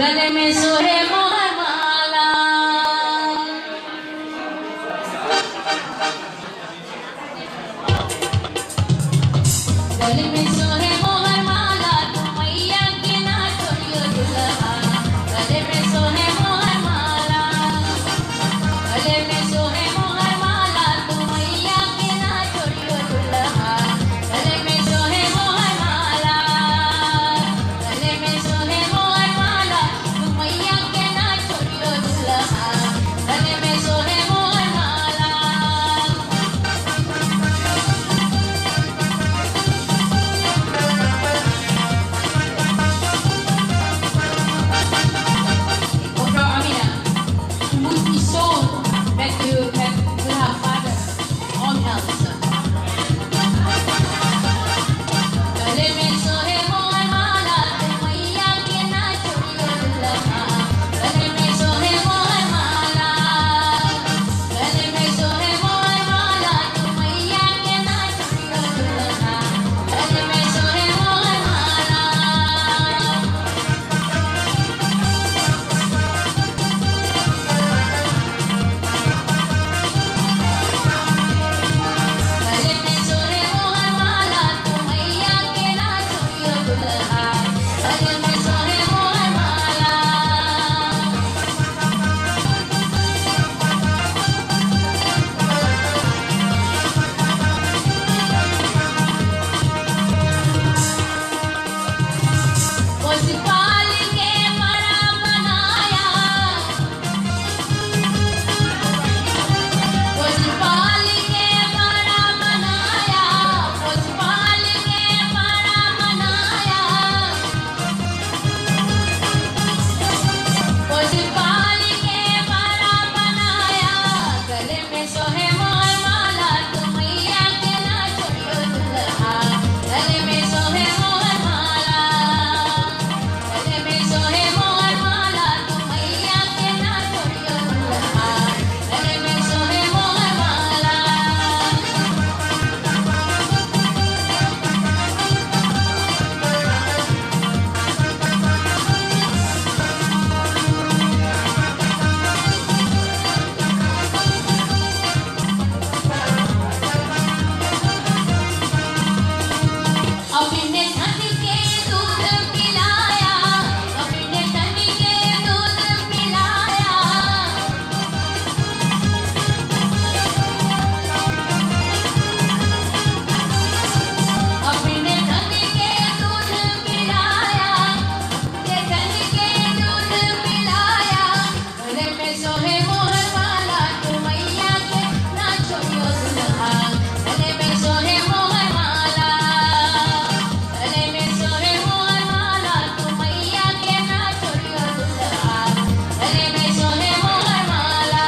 गले में सोहे मोहर माला, गले में सोहे मोहर माला, तुम मैया के ना छोड़ियो दुल्हा। गले में सोहे मोहर माला, गले में सोहे मोहर माला, तुम मैया के ना छोड़ियो दुल्हा। गले में सोहे मोहर माला, गले में सोहे मोहर माला, तुम मैया के ना छोड़ियो दुल्हा। गले में सोहे मोहर माला। Obrol Amina, you must be shown that you have father on else. गले में सोहे मोहर माला, तुम मैया के ना छोड़ियो दुल्हा। गले में सोहे मोहर माला, गले में सोहे मोहर माला, तुम मैया के ना छोड़ियो दुल्हा। गले में सोहे मोहर माला। गले में सोहे मोहर माला, तुम मैया के ना छोड़ियो दुल्हा। गले में सोहे मोहर माला। उस पाल के बड़ा बनाया, उस पाल के बड़ा बनाया, उस पाल के बड़ा बनाया, उस पाल के बड़ा बनाया। गले में सोहे मोहर माला, तुम मैया के ना छोड़ियो दुल्हा। गले में सोहे मोहर माला, गले में सोहे मोहर माला, तुम मैया के ना छोड़ियो दुल्हा। गले में सोहे मोहर माला। अपने धन के दूध पिलाया, अपने धन के दूध पिलाया, अपने धन के दूध पिलाया, अपने धन के दूध पिलाया। गले में सोहे मोहर माला, तुम मैया के ना छोड़ियो दुल्हा। गले में सोहे मोहर माला, गले में सोहे मोहर माला, तुम मैया के ना छोड़ियो दुल्हा। गले में सोहे मोहर माला।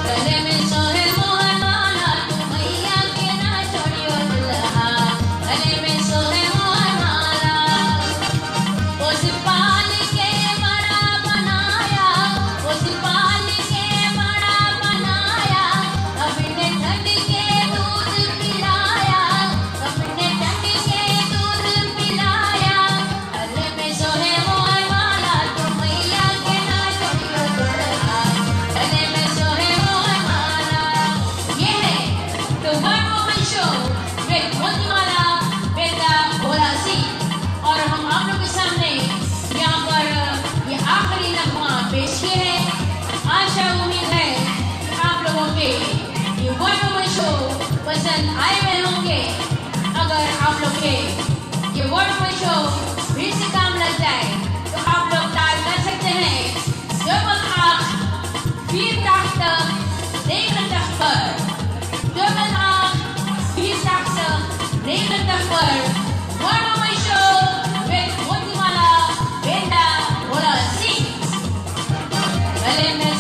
गले में सोहे मोहर माला, तुम मैया के ना छोड़ियो दुल्हा। गले में सोहे मोहर माला। उस पाल के बड़ा बनाया, उस पाल के बड़ा बनाया, अपने धन के दूध पिलाया, अपने धन के दूध पिलाया। गले में सोहे मोहर माला, तुम मैया के ना छोड़ियो दुल्हा। गले में सोहे मोहर माला। ये है The One Woman Show with मोतीमाला बेटा भोला सिंह। और हम आप लोग के सामने यहाँ पर ये आखिरी नगमा पेश किए हैं। आशा उम्मीद है कि आप लोगों के ये One Woman Show पसंद आए हुए होंगे। अगर आप लोग के ये One Woman Show फिर से काम लग जाए तो आप लोग डायल कर सकते हैं 88-84-89 One Woman Show with मोतीमाला बेटा भोला सिंह। गले में